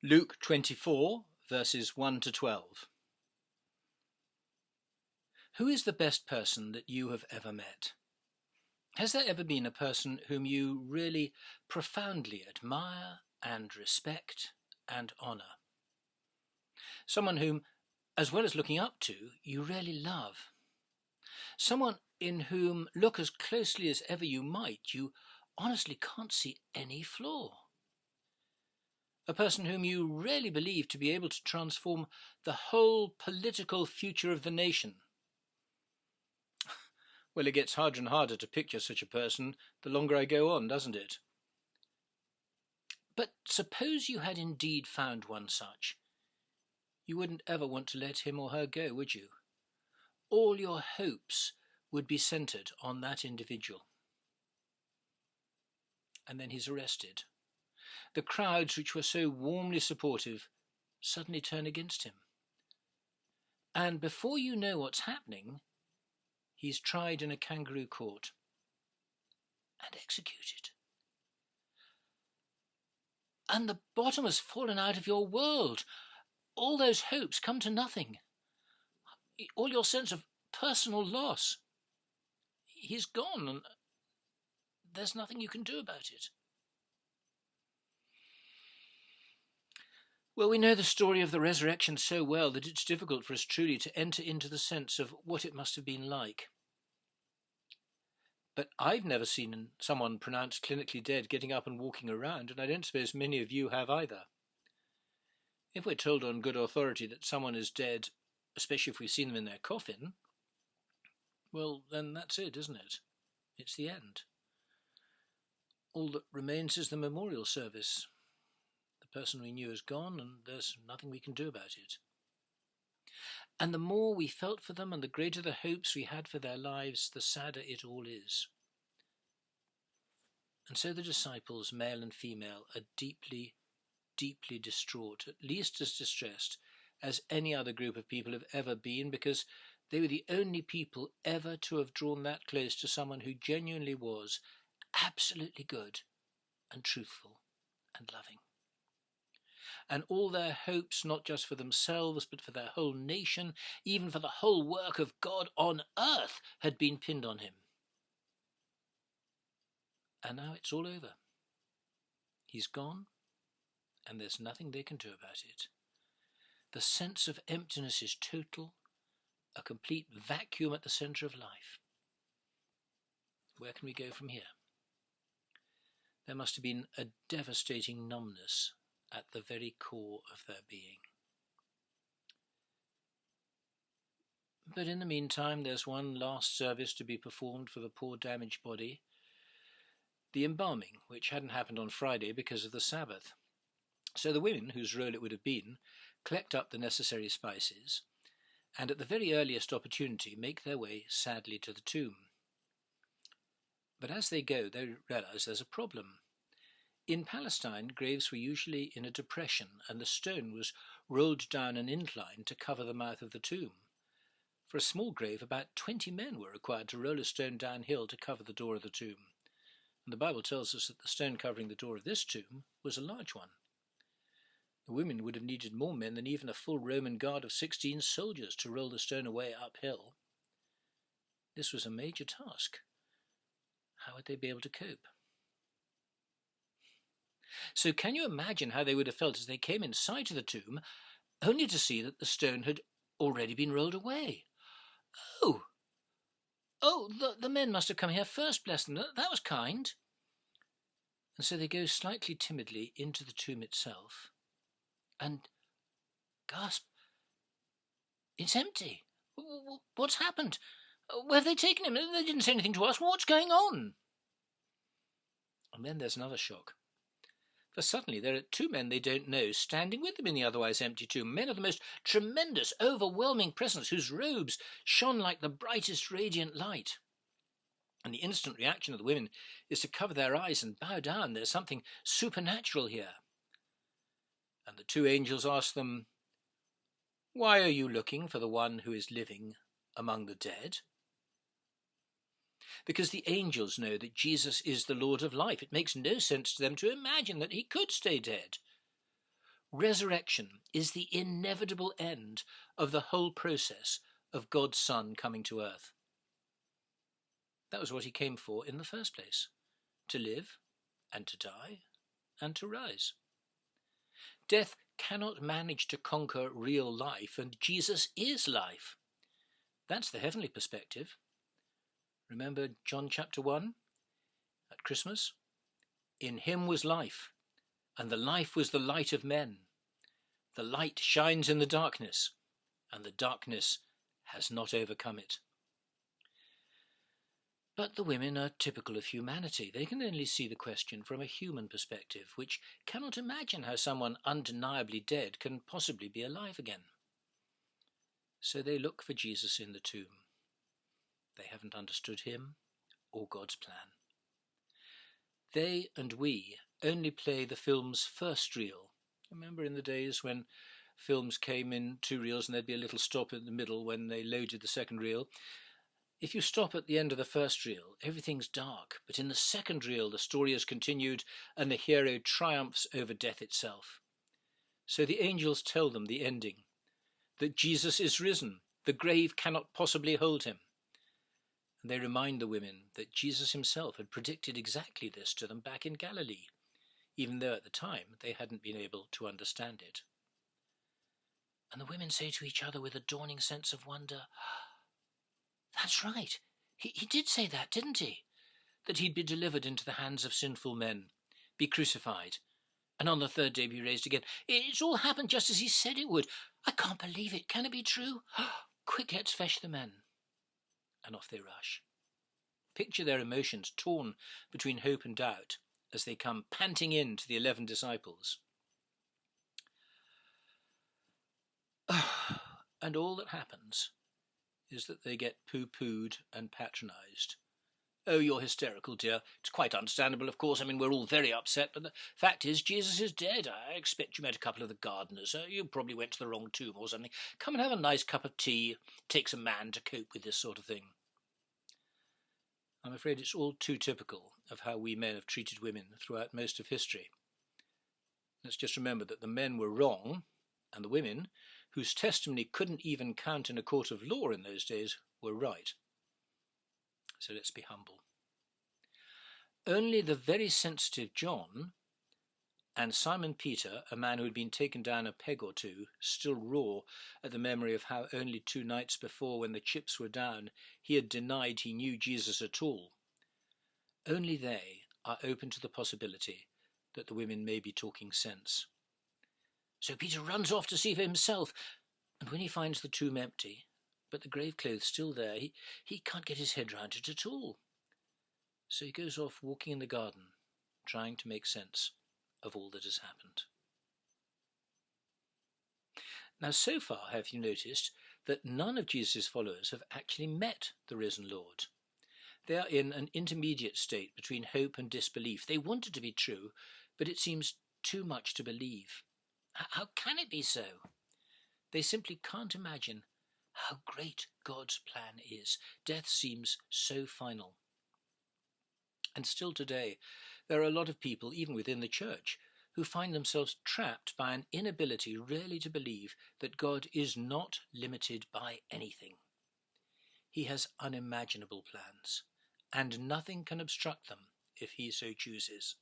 Luke 24, verses 1 to 12. Who is the best person that you have ever met? Has there ever been a person whom you really profoundly admire and respect and honour? Someone whom, as well as looking up to, you really love? Someone in whom, look as closely as ever you might, you honestly can't see any flaw? A person whom you really believe to be able to transform the whole political future of the nation? Well, it gets harder and harder to picture such a person the longer I go on, doesn't it? But suppose you had indeed found one such. You wouldn't ever want to let him or her go, would you? All your hopes would be centred on that individual. And then he's arrested. The crowds which were so warmly supportive suddenly turn against him. And before you know what's happening, he's tried in a kangaroo court and executed. And the bottom has fallen out of your world. All those hopes come to nothing. All your sense of personal loss. He's gone, and there's nothing you can do about it. Well, we know the story of the resurrection so well that it's difficult for us truly to enter into the sense of what it must have been like. But I've never seen someone pronounced clinically dead getting up and walking around, and I don't suppose many of you have either. If we're told on good authority that someone is dead, especially if we've seen them in their coffin, well, then that's it, isn't it? It's the end. All that remains is the memorial service. The person we knew is gone, and there's nothing we can do about it. And the more we felt for them and the greater the hopes we had for their lives, the sadder it all is. And so the disciples, male and female, are deeply, deeply distraught, at least as distressed as any other group of people have ever been, because they were the only people ever to have drawn that close to someone who genuinely was absolutely good and truthful and loving. And all their hopes, not just for themselves, but for their whole nation, even for the whole work of God on earth, had been pinned on him. And now it's all over. He's gone, and there's nothing they can do about it. The sense of emptiness is total, a complete vacuum at the centre of life. Where can we go from here? There must have been a devastating numbness at the very core of their being. But in the meantime, there's one last service to be performed for the poor damaged body, the embalming, which hadn't happened on Friday because of the Sabbath. So the women, whose role it would have been, collect up the necessary spices, and at the very earliest opportunity make their way sadly to the tomb. But as they go, they realise there's a problem. In Palestine, graves were usually in a depression, and the stone was rolled down an incline to cover the mouth of the tomb. For a small grave, about 20 men were required to roll a stone downhill to cover the door of the tomb. And the Bible tells us that the stone covering the door of this tomb was a large one. The women would have needed more men than even a full Roman guard of 16 soldiers to roll the stone away uphill. This was a major task. How would they be able to cope? So can you imagine how they would have felt as they came in sight of the tomb, only to see that the stone had already been rolled away? The men must have come here first, bless them. That was kind. And so they go slightly timidly into the tomb itself and gasp, it's empty. What's happened? Where have they taken him? They didn't say anything to us. What's going on? And then there's another shock. For suddenly there are 2 men they don't know standing with them in the otherwise empty tomb, men of the most tremendous, overwhelming presence, whose robes shone like the brightest radiant light. And the instant reaction of the women is to cover their eyes and bow down. There's something supernatural here. And the 2 angels ask them, "Why are you looking for the one who is living among the dead?" Because the angels know that Jesus is the Lord of life. It makes no sense to them to imagine that he could stay dead. Resurrection is the inevitable end of the whole process of God's Son coming to earth. That was what he came for in the first place, to live and to die and to rise. Death cannot manage to conquer real life, and Jesus is life. That's the heavenly perspective. Remember John chapter 1 at Christmas? In him was life, and the life was the light of men. The light shines in the darkness, and the darkness has not overcome it. But the women are typical of humanity. They can only see the question from a human perspective, which cannot imagine how someone undeniably dead can possibly be alive again. So they look for Jesus in the tomb. They haven't understood him or God's plan. They and we only play the film's first reel. Remember in the days when films came in 2 reels and there'd be a little stop in the middle when they loaded the second reel? If you stop at the end of the first reel, everything's dark, but in the second reel the story is continued and the hero triumphs over death itself. So the angels tell them the ending, that Jesus is risen, the grave cannot possibly hold him. And they remind the women that Jesus himself had predicted exactly this to them back in Galilee, even though at the time they hadn't been able to understand it. And the women say to each other with a dawning sense of wonder, "That's right, he did say that, didn't he? That he'd be delivered into the hands of sinful men, be crucified, and on the third day be raised again. It's all happened just as he said it would. I can't believe it. Can it be true? Quick, let's fetch the men." And off they rush. Picture their emotions torn between hope and doubt as they come panting in to the 11 disciples. And all that happens is that they get pooh-poohed and patronised. "Oh, you're hysterical, dear. It's quite understandable, of course. I mean, we're all very upset, but the fact is Jesus is dead. I expect you met a couple of the gardeners. You probably went to the wrong tomb or something. Come and have a nice cup of tea. It takes a man to cope with this sort of thing." I'm afraid it's all too typical of how we men have treated women throughout most of history. Let's just remember that the men were wrong, and the women, whose testimony couldn't even count in a court of law in those days, were right. So let's be humble. Only the very sensitive John and Simon Peter, a man who had been taken down a peg or two, still raw at the memory of how only 2 nights before, when the chips were down, he had denied he knew Jesus at all. Only they are open to the possibility that the women may be talking sense. So Peter runs off to see for himself, and when he finds the tomb empty, but the grave clothes still there, he can't get his head round it at all. So he goes off walking in the garden, trying to make sense of all that has happened. Now, so far have you noticed that none of Jesus' followers have actually met the risen Lord. They are in an intermediate state between hope and disbelief. They want it to be true, but it seems too much to believe. How can it be so? They simply can't imagine how great God's plan is. Death seems so final. And still today, there are a lot of people, even within the church, who find themselves trapped by an inability really to believe that God is not limited by anything. He has unimaginable plans, and nothing can obstruct them if he so chooses.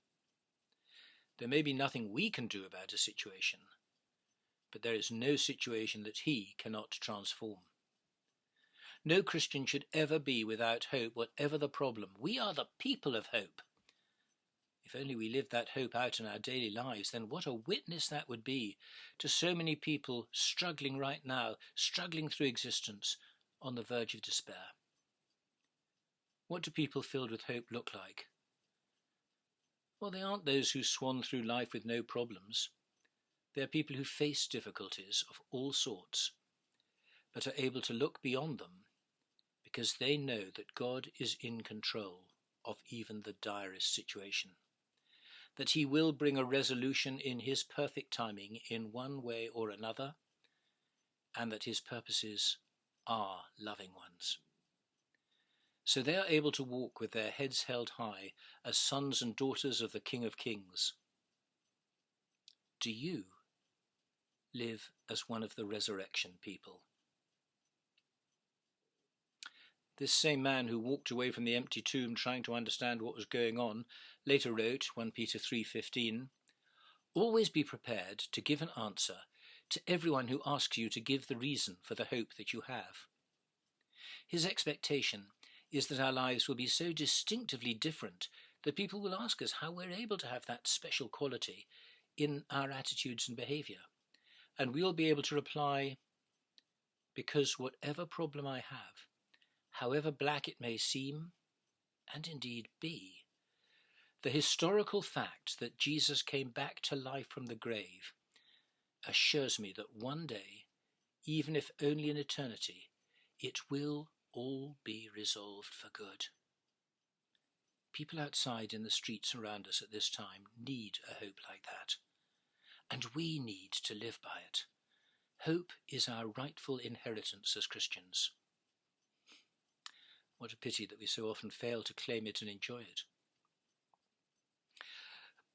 There may be nothing we can do about a situation, but there is no situation that he cannot transform. No Christian should ever be without hope, whatever the problem. We are the people of hope. If only we lived that hope out in our daily lives, then what a witness that would be to so many people struggling right now, struggling through existence on the verge of despair. What do people filled with hope look like? Well, they aren't those who swan through life with no problems. They are people who face difficulties of all sorts, but are able to look beyond them because they know that God is in control of even the direst situation, that he will bring a resolution in his perfect timing in one way or another, and that his purposes are loving ones. So they are able to walk with their heads held high as sons and daughters of the King of Kings. Do you live as one of the resurrection people. This same man who walked away from the empty tomb trying to understand what was going on later wrote, 1 Peter 3:15, "Always be prepared to give an answer to everyone who asks you to give the reason for the hope that you have." His expectation is that our lives will be so distinctively different that people will ask us how we're able to have that special quality in our attitudes and behaviour. And we'll be able to reply, because whatever problem I have, however black it may seem, and indeed be, the historical fact that Jesus came back to life from the grave assures me that one day, even if only in eternity, it will all be resolved for good. People outside in the streets around us at this time need a hope like that, and we need to live by it. Hope is our rightful inheritance as Christians. What a pity that we so often fail to claim it and enjoy it.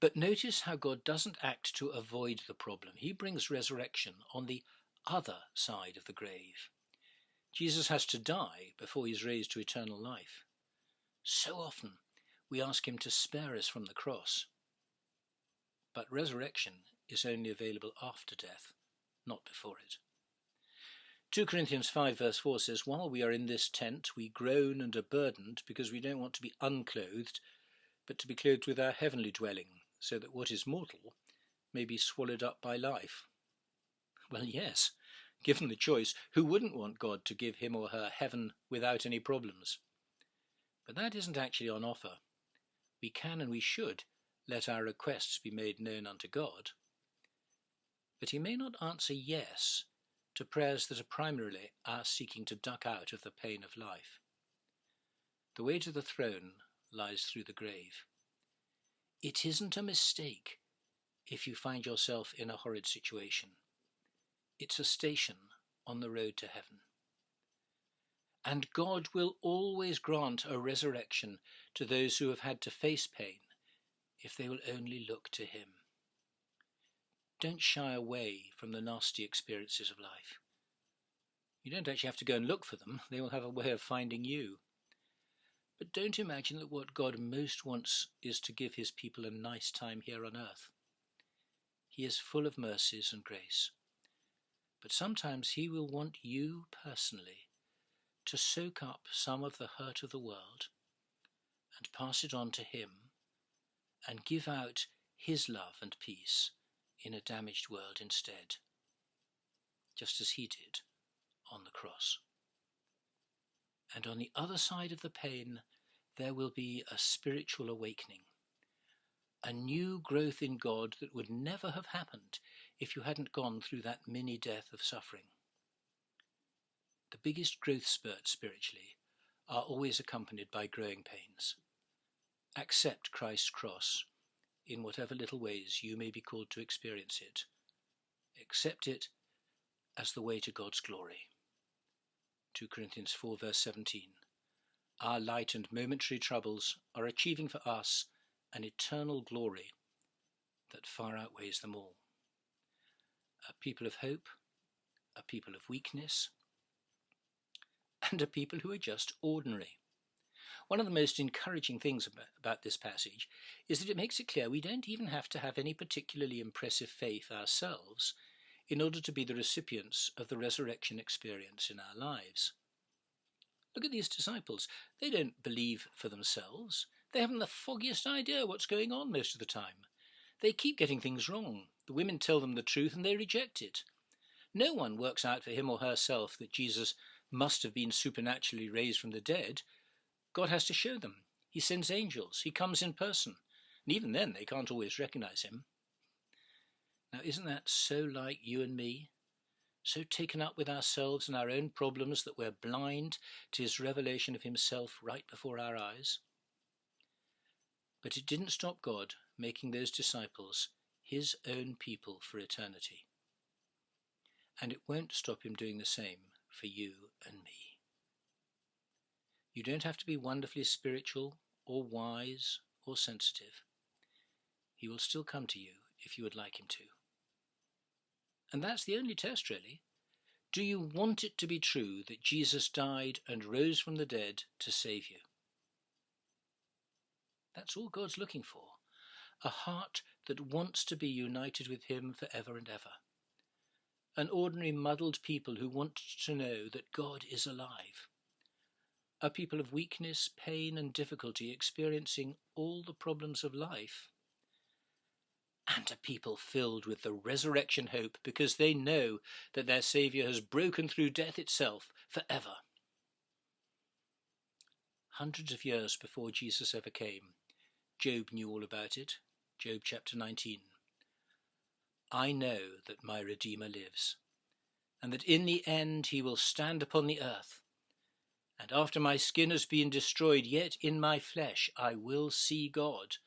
But notice how God doesn't act to avoid the problem. He brings resurrection on the other side of the grave. Jesus has to die before he's raised to eternal life. So often we ask him to spare us from the cross. But resurrection is only available after death, not before it. 2 Corinthians 5 verse 4 says, "While we are in this tent, we groan and are burdened because we don't want to be unclothed, but to be clothed with our heavenly dwelling, so that what is mortal may be swallowed up by life." Well, yes, given the choice, who wouldn't want God to give him or her heaven without any problems? But that isn't actually on offer. We can and we should let our requests be made known unto God, but he may not answer yes to prayers that are primarily our seeking to duck out of the pain of life. The way to the throne lies through the grave. It isn't a mistake if you find yourself in a horrid situation. It's a station on the road to heaven. And God will always grant a resurrection to those who have had to face pain if they will only look to him. Don't shy away from the nasty experiences of life. You don't actually have to go and look for them. They will have a way of finding you. But don't imagine that what God most wants is to give his people a nice time here on earth. He is full of mercies and grace. But sometimes he will want you personally to soak up some of the hurt of the world and pass it on to him and give out his love and peace in a damaged world instead, just as he did on the cross. And on the other side of the pain, there will be a spiritual awakening, a new growth in God that would never have happened if you hadn't gone through that mini death of suffering. The biggest growth spurts spiritually are always accompanied by growing pains. Accept Christ's cross in whatever little ways you may be called to experience it. Accept it as the way to God's glory. 2 Corinthians 4 verse 17. Our light and momentary troubles are achieving for us an eternal glory that far outweighs them all. A people of hope, a people of weakness, and a people who are just ordinary. One of the most encouraging things about this passage is that it makes it clear we don't even have to have any particularly impressive faith ourselves in order to be the recipients of the resurrection experience in our lives. Look at these disciples. They don't believe for themselves. They haven't the foggiest idea what's going on most of the time. They keep getting things wrong. The women tell them the truth and they reject it. No one works out for him or herself that Jesus must have been supernaturally raised from the dead. God has to show them. He sends angels. He comes in person. And even then, they can't always recognize him. Now, isn't that so like you and me? So taken up with ourselves and our own problems that we're blind to his revelation of himself right before our eyes? But it didn't stop God making those disciples his own people for eternity. And it won't stop him doing the same for you and me. You don't have to be wonderfully spiritual or wise or sensitive. He will still come to you if you would like him to. And that's the only test, really. Do you want it to be true that Jesus died and rose from the dead to save you? That's all God's looking for. A heart that wants to be united with him forever and ever. An ordinary muddled people who want to know that God is alive. A people of weakness, pain and difficulty experiencing all the problems of life. And a people filled with the resurrection hope because they know that their Saviour has broken through death itself forever. Hundreds of years before Jesus ever came, Job knew all about it. Job chapter 19. I know that my Redeemer lives, and that in the end he will stand upon the earth. And after my skin has been destroyed, yet in my flesh I will see God.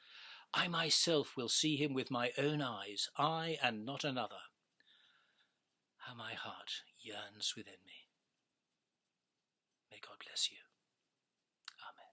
I myself will see him with my own eyes, I and not another. How my heart yearns within me. May God bless you. Amen.